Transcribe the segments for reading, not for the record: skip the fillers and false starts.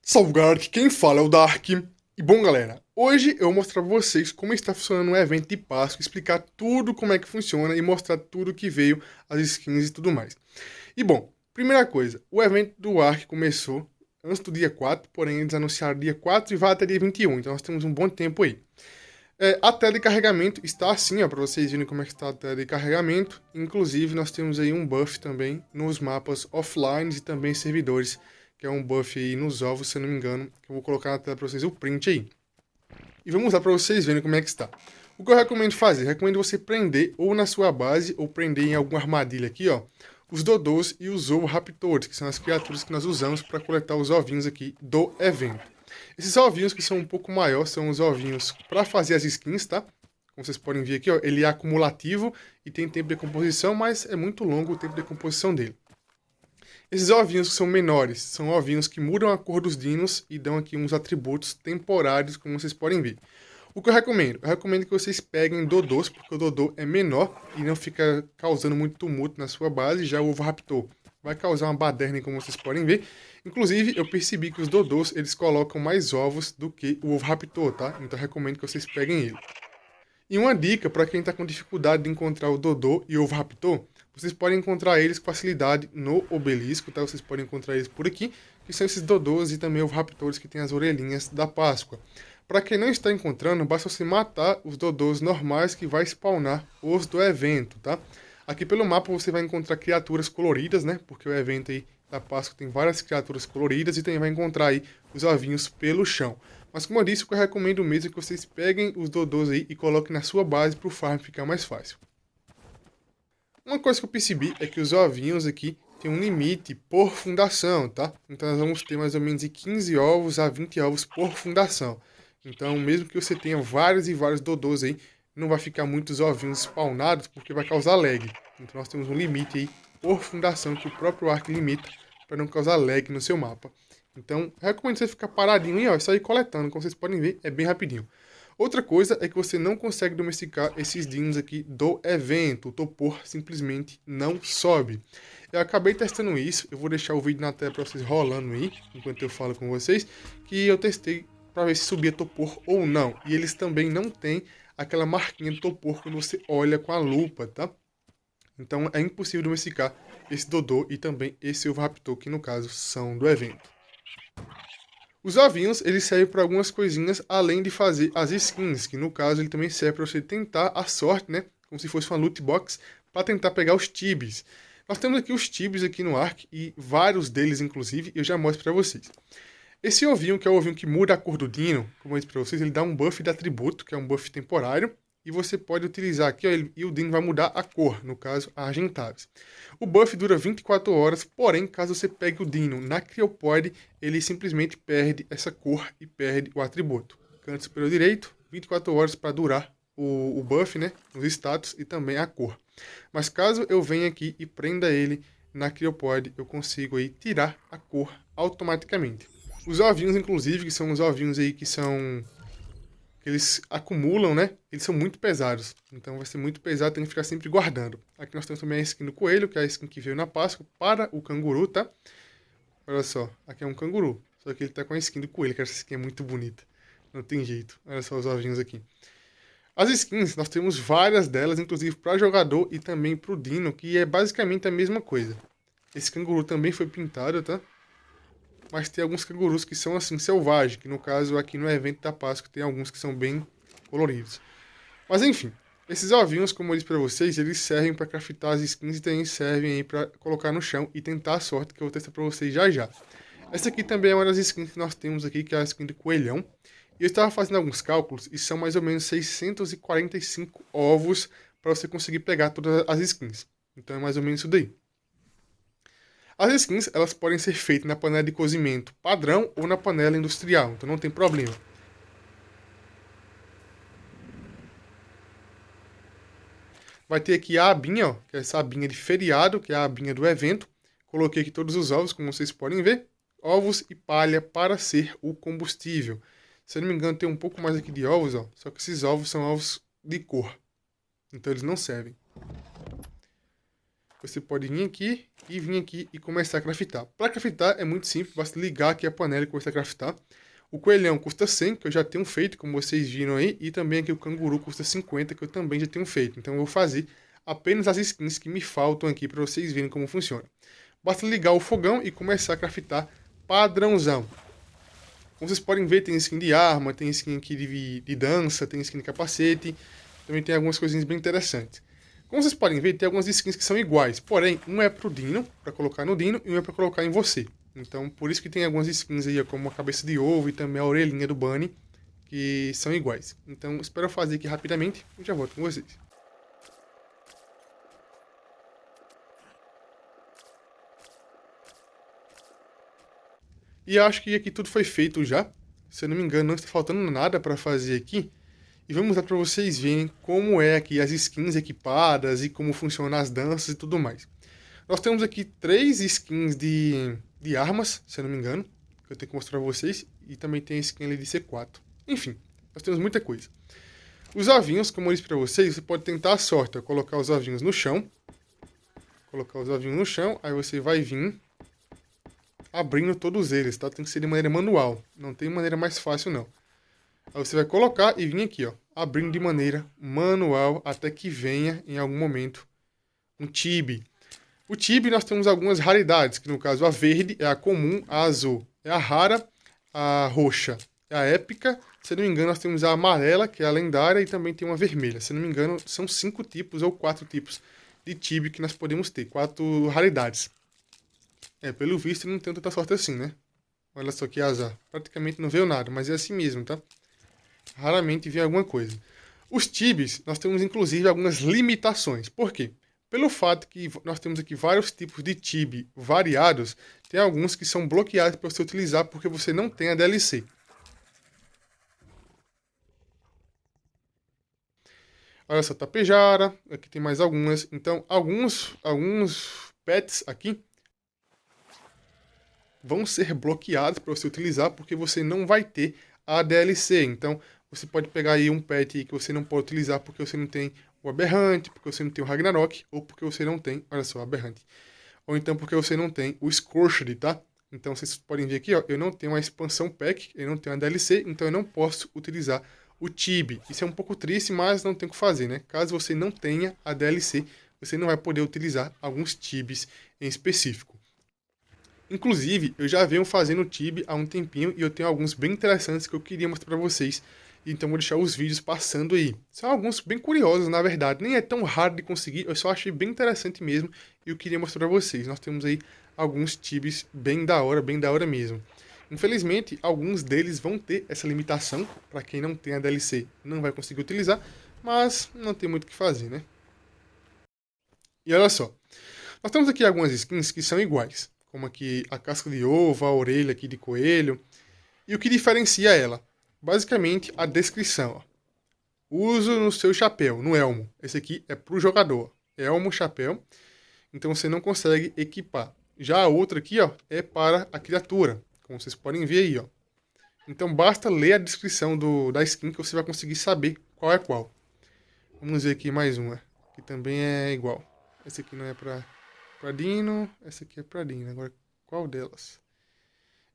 Salve galera, aqui quem fala é o Dark. E bom galera, hoje eu vou mostrar pra vocês como está funcionando o evento de Páscoa, explicar tudo como é que funciona e mostrar tudo que veio, as skins e tudo mais. E bom, primeira coisa, o evento do Ark começou antes do dia 4, porém eles anunciaram dia 4 e vai até dia 21, então nós temos um bom tempo aí. A tela de carregamento está assim, ó, para vocês verem como é que está a tela de carregamento. Inclusive nós temos aí um buff também nos mapas offline e também servidores, que é um buff aí nos ovos, se eu não me engano, que eu vou colocar na tela para vocês o print aí. E vamos lá para vocês verem como é que está. O que eu recomendo fazer? Recomendo você prender ou na sua base ou prender em alguma armadilha aqui, ó, os dodôs e os ovoraptors, que são as criaturas que nós usamos para coletar os ovinhos aqui do evento. Esses ovinhos que são um pouco maiores são os ovinhos para fazer as skins, tá? Como vocês podem ver aqui, ó, ele é acumulativo e tem tempo de decomposição, mas é muito longo o tempo de decomposição dele. Esses ovinhos que são menores são ovinhos que mudam a cor dos dinos e dão aqui uns atributos temporários, como vocês podem ver. O que eu recomendo? Eu recomendo que vocês peguem dodôs, porque o dodô é menor e não fica causando muito tumulto na sua base. Já o ovoraptor vai causar uma baderna, como vocês podem ver. Inclusive, eu percebi que os dodôs, eles colocam mais ovos do que o ovoraptor, tá? Então eu recomendo que vocês peguem ele. E uma dica para quem está com dificuldade de encontrar o dodô e o ovoraptor, vocês podem encontrar eles com facilidade no obelisco, tá? Vocês podem encontrar eles por aqui, que são esses dodôs e também ovoraptores que têm as orelhinhas da Páscoa. Para quem não está encontrando, basta você matar os dodôs normais que vai spawnar os do evento, tá? Aqui pelo mapa você vai encontrar criaturas coloridas, né? Porque o evento aí da Páscoa tem várias criaturas coloridas e também vai encontrar aí os ovinhos pelo chão. Mas como eu disse, o que eu recomendo mesmo é que vocês peguem os dodôs aí e coloquem na sua base para o farm ficar mais fácil. Uma coisa que eu percebi é que os ovinhos aqui tem um limite por fundação, tá? Então nós vamos ter mais ou menos de 15 ovos a 20 ovos por fundação. Então, mesmo que você tenha vários e vários dodôs aí, não vai ficar muitos ovinhos spawnados, porque vai causar lag. Então, nós temos um limite aí por fundação que o próprio Ark limita para não causar lag no seu mapa. Então, recomendo você ficar paradinho e ó, só ir coletando. Como vocês podem ver, é bem rapidinho. Outra coisa é que você não consegue domesticar esses dinos aqui do evento. O topor simplesmente não sobe. Eu acabei testando isso, eu vou deixar o vídeo na tela para vocês rolando aí, enquanto eu falo com vocês, que eu testei para ver se subia topor ou não. E eles também não têm aquela marquinha do topor quando você olha com a lupa, tá? Então é impossível domesticar esse dodô e também esse ovoraptor, que no caso são do evento. Os ovinhos, eles servem para algumas coisinhas além de fazer as skins, que no caso ele também serve para você tentar a sorte, né? Como se fosse uma loot box, para tentar pegar os tibis. Nós temos aqui os tibis aqui no Ark, e vários deles inclusive, eu já mostro para vocês. Esse ovinho, que é o ovinho que muda a cor do dino, como eu disse para vocês, ele dá um buff de atributo, que é um buff temporário, e você pode utilizar aqui, ó, e o dino vai mudar a cor, no caso, argentavis. O buff dura 24 horas, porém, caso você pegue o dino na Cryopod, ele simplesmente perde essa cor e perde o atributo. Canto superior direito, 24 horas para durar o buff, né, os status e também a cor. Mas caso eu venha aqui e prenda ele na Cryopod, eu consigo aí tirar a cor automaticamente. Os ovinhos, inclusive, que são os ovinhos aí que são... que eles acumulam, né? Eles são muito pesados. Então vai ser muito pesado, tem que ficar sempre guardando. Aqui nós temos também a skin do coelho, que é a skin que veio na Páscoa para o canguru, tá? Olha só, aqui é um canguru. Só que ele tá com a skin do coelho, que essa skin é muito bonita. Não tem jeito. Olha só os ovinhos aqui. As skins, nós temos várias delas, inclusive para jogador e também para o dino, que é basicamente a mesma coisa. Esse canguru também foi pintado, tá? Mas tem alguns cangurus que são assim, selvagens, que no caso aqui no evento da Páscoa tem alguns que são bem coloridos. Mas enfim, esses ovinhos, como eu disse pra vocês, eles servem para craftar as skins e também servem aí para colocar no chão e tentar a sorte, que eu vou testar pra vocês já já. Essa aqui também é uma das skins que nós temos aqui, que é a skin do coelhão. E eu estava fazendo alguns cálculos e são mais ou menos 645 ovos para você conseguir pegar todas as skins. Então é mais ou menos isso daí. As skins, elas podem ser feitas na panela de cozimento padrão ou na panela industrial, então não tem problema. Vai ter aqui a abinha, ó, que é essa abinha de feriado, que é a abinha do evento. Coloquei aqui todos os ovos, como vocês podem ver. Ovos e palha para ser o combustível. Se eu não me engano, tem um pouco mais aqui de ovos, ó, só que esses ovos são ovos de cor. Então eles não servem. você pode vir aqui e começar a craftar. Para craftar é muito simples, basta ligar aqui a panela e começar a craftar. O coelhão custa 100, que eu já tenho feito, como vocês viram aí, e também aqui o canguru custa 50, que eu também já tenho feito. Então eu vou fazer apenas as skins que me faltam aqui para vocês verem como funciona. Basta ligar o fogão e começar a craftar padrãozão. Como vocês podem ver, tem skin de arma, tem skin aqui de dança, tem skin de capacete, também tem algumas coisinhas bem interessantes. Como vocês podem ver, tem algumas skins que são iguais, porém, um é pro Dino, para colocar no Dino, e um é para colocar em você. Então, por isso que tem algumas skins aí, como a cabeça de ovo e também a orelhinha do Bunny, que são iguais. Então, espero fazer aqui rapidamente e já volto com vocês. E acho que aqui tudo foi feito já. Se eu não me engano, não está faltando nada para fazer aqui. E vamos dar para vocês verem como é aqui as skins equipadas e como funcionam as danças e tudo mais. Nós temos aqui 3 skins de armas, se eu não me engano, que eu tenho que mostrar para vocês. E também tem a skin ali de C4. Enfim, nós temos muita coisa. Os ovinhos, como eu disse para vocês, você pode tentar a sorte, colocar os ovinhos no chão. Colocar os ovinhos no chão, aí você vai vir abrindo todos eles, tá? Tem que ser de maneira manual, não tem maneira mais fácil não. Aí você vai colocar e vir aqui, ó, abrindo de maneira manual até que venha, em algum momento, um Tibi. O Tibi nós temos algumas raridades, que no caso a verde é a comum, a azul é a rara, a roxa é a épica, se não me engano nós temos a amarela, que é a lendária, e também tem uma vermelha. Se não me engano são 5 tipos ou 4 tipos de Tibi que nós podemos ter, 4 raridades. Pelo visto não tem tanta sorte assim, né? Olha só que azar. Praticamente não veio nada, mas é assim mesmo, tá? Raramente vem alguma coisa. Os Tibis, nós temos inclusive algumas limitações. Por quê? Pelo fato que nós temos aqui vários tipos de Tibi variados, tem alguns que são bloqueados para você utilizar porque você não tem a DLC. Olha só, tapejara, aqui tem mais algumas. Então, alguns pets aqui vão ser bloqueados para você utilizar porque você não vai ter a DLC. Então, você pode pegar aí um pet que você não pode utilizar porque você não tem o Aberrante, porque você não tem o Ragnarok, ou porque você não tem, olha só, o Aberrante. Ou então porque você não tem o Scorched, tá? Então, vocês podem ver aqui, ó, eu não tenho uma expansão pack, eu não tenho a DLC, então eu não posso utilizar o Tibi. Isso é um pouco triste, mas não tem o que fazer, né? Caso você não tenha a DLC, você não vai poder utilizar alguns Tibis em específico. Inclusive, eu já venho fazendo Tibia há um tempinho e eu tenho alguns bem interessantes que eu queria mostrar para vocês. Então vou deixar os vídeos passando aí. São alguns bem curiosos, na verdade. Nem é tão raro de conseguir, eu só achei bem interessante mesmo e eu queria mostrar para vocês. Nós temos aí alguns Tibis bem da hora mesmo. Infelizmente, alguns deles vão ter essa limitação. Para quem não tem a DLC, não vai conseguir utilizar, mas não tem muito o que fazer, né? E olha só, nós temos aqui algumas skins que são iguais, como aqui a casca de ovo, a orelha aqui de coelho. E o que diferencia ela? Basicamente a descrição. Ó. Uso no seu chapéu, no elmo. Esse aqui é para o jogador. Elmo, chapéu. Então você não consegue equipar. Já a outra aqui, ó, é para a criatura. Como vocês podem ver aí, ó. Então basta ler a descrição da skin que você vai conseguir saber qual é qual. Vamos ver aqui mais uma, que também é igual. Esse aqui não é para Dino, essa aqui é para Dino. Agora, qual delas?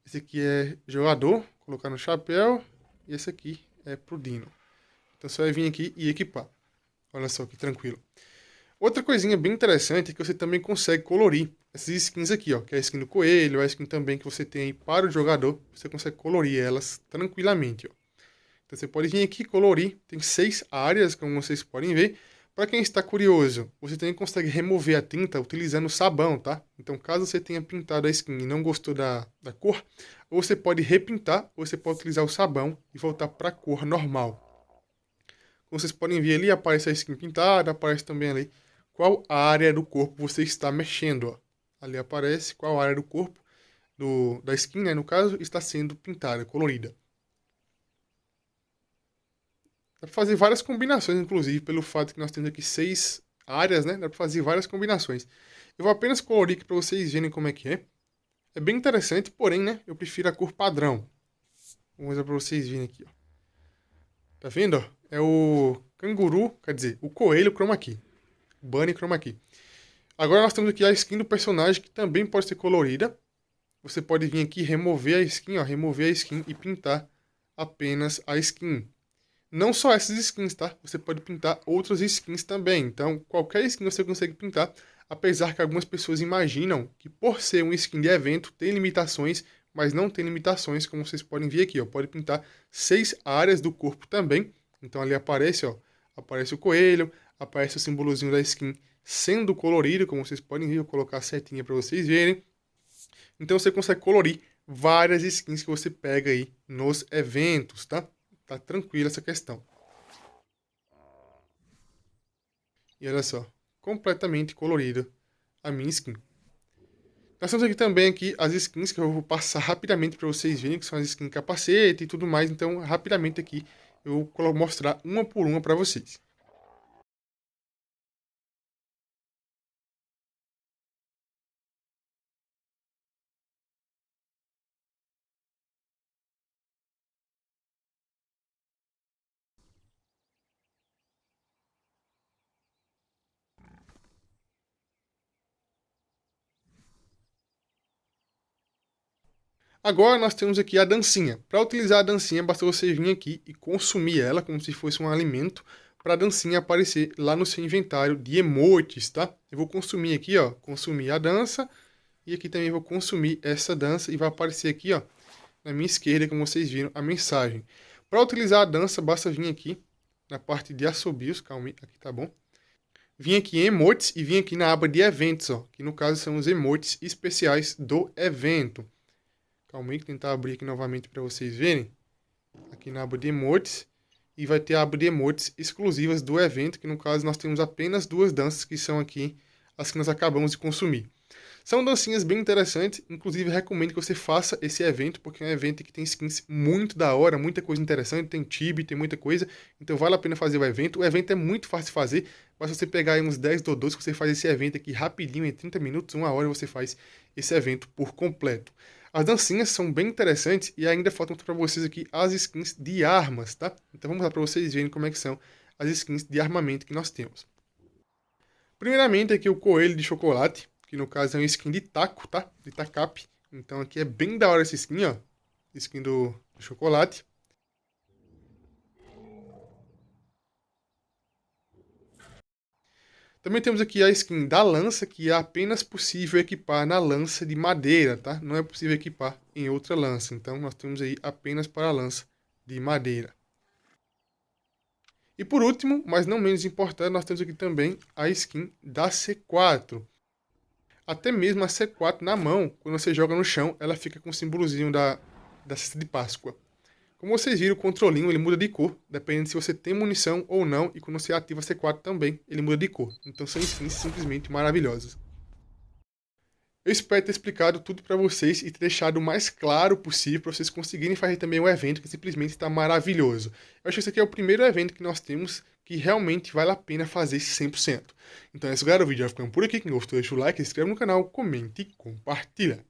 Esse aqui é jogador, colocar no chapéu. E esse aqui é pro Dino. Então, você vai vir aqui e equipar. Olha só que tranquilo. Outra coisinha bem interessante é que você também consegue colorir essas skins aqui, ó. Que é a skin do coelho, a skin também que você tem aí para o jogador. Você consegue colorir elas tranquilamente, ó. Então, você pode vir aqui e colorir. Tem 6 áreas, como vocês podem ver. Para quem está curioso, você também consegue remover a tinta utilizando sabão, tá? Então, caso você tenha pintado a skin e não gostou da cor, ou você pode repintar, ou você pode utilizar o sabão e voltar para a cor normal. Como vocês podem ver ali, aparece a skin pintada, aparece também ali qual área do corpo você está mexendo, ó. Ali aparece qual área do corpo, da skin, né, no caso, está sendo pintada, colorida. Dá pra fazer várias combinações, inclusive, pelo fato que nós temos aqui 6 áreas, né? Dá pra fazer várias combinações. Eu vou apenas colorir aqui pra vocês verem como é que é. É bem interessante, porém, né? Eu prefiro a cor padrão. Vou mostrar pra vocês verem aqui, ó. Tá vendo, ó? É o canguru, quer dizer, o coelho chroma key. Bunny chroma key. Agora nós temos aqui a skin do personagem, que também pode ser colorida. Você pode vir aqui, remover a skin, ó, remover a skin e pintar apenas a skin. Não só essas skins, tá? Você pode pintar outras skins também. Então, qualquer skin você consegue pintar, apesar que algumas pessoas imaginam que por ser um skin de evento tem limitações, mas não tem limitações, como vocês podem ver aqui, ó. Pode pintar 6 áreas do corpo também. Então ali aparece, ó, aparece o coelho, aparece o símbolozinho da skin sendo colorido, como vocês podem ver, eu vou colocar a setinha para vocês verem. Então você consegue colorir várias skins que você pega aí nos eventos, tá? Tá tranquila essa questão. E olha só, completamente colorida a minha skin. Nós temos aqui também as skins que eu vou passar rapidamente para vocês verem, que são as skins capacete e tudo mais. Então, rapidamente aqui eu vou mostrar uma por uma para vocês. Agora nós temos aqui a dancinha. Para utilizar a dancinha, basta você vir aqui e consumir ela como se fosse um alimento para a dancinha aparecer lá no seu inventário de emotes, tá? Eu vou consumir aqui, ó, consumir a dança e aqui também vou consumir essa dança e vai aparecer aqui, ó, na minha esquerda, como vocês viram, a mensagem. Para utilizar a dança, basta vir aqui na parte de assobios, calma aí, aqui tá bom. Vim aqui em emotes e vim aqui na aba de eventos, ó, que no caso são os emotes especiais do evento. Calma aí, que tentar abrir aqui novamente para vocês verem. Aqui na aba de emotes. E vai ter a aba de emotes exclusivas do evento, que no caso nós temos apenas 2 danças, que são aqui as que nós acabamos de consumir. São dancinhas bem interessantes, inclusive recomendo que você faça esse evento, porque é um evento que tem skins muito da hora, muita coisa interessante, tem tibi, tem muita coisa, então vale a pena fazer o evento. O evento é muito fácil de fazer, basta você pegar aí uns 10 dodôs que você faz esse evento aqui rapidinho, em 30 minutos, 1 hora você faz esse evento por completo. As dancinhas são bem interessantes e ainda faltam para vocês aqui as skins de armas, tá? Então vamos lá para vocês verem como é que são as skins de armamento que nós temos. Primeiramente aqui o coelho de chocolate, que no caso é uma skin de taco, tá? De tacap. Então aqui é bem da hora essa skin, ó. Skin do chocolate. Também temos aqui a skin da lança, que é apenas possível equipar na lança de madeira, tá? Não é possível equipar em outra lança. Então nós temos aí apenas para a lança de madeira. E por último, mas não menos importante, nós temos aqui também a skin da C4. Até mesmo a C4 na mão, quando você joga no chão, ela fica com o símbolozinho da cesta de Páscoa. Como vocês viram, o controlinho ele muda de cor, dependendo se você tem munição ou não, e quando você ativa a C4 também, ele muda de cor. Então são skins simplesmente maravilhosas. Eu espero ter explicado tudo para vocês e ter deixado o mais claro possível para vocês conseguirem fazer também um evento que simplesmente está maravilhoso. Eu acho que esse aqui é o primeiro evento que nós temos que realmente vale a pena fazer 100%. Então é isso, galera. O vídeo vai ficando por aqui. Quem gostou, deixa o like, se inscreve no canal, comente e compartilha.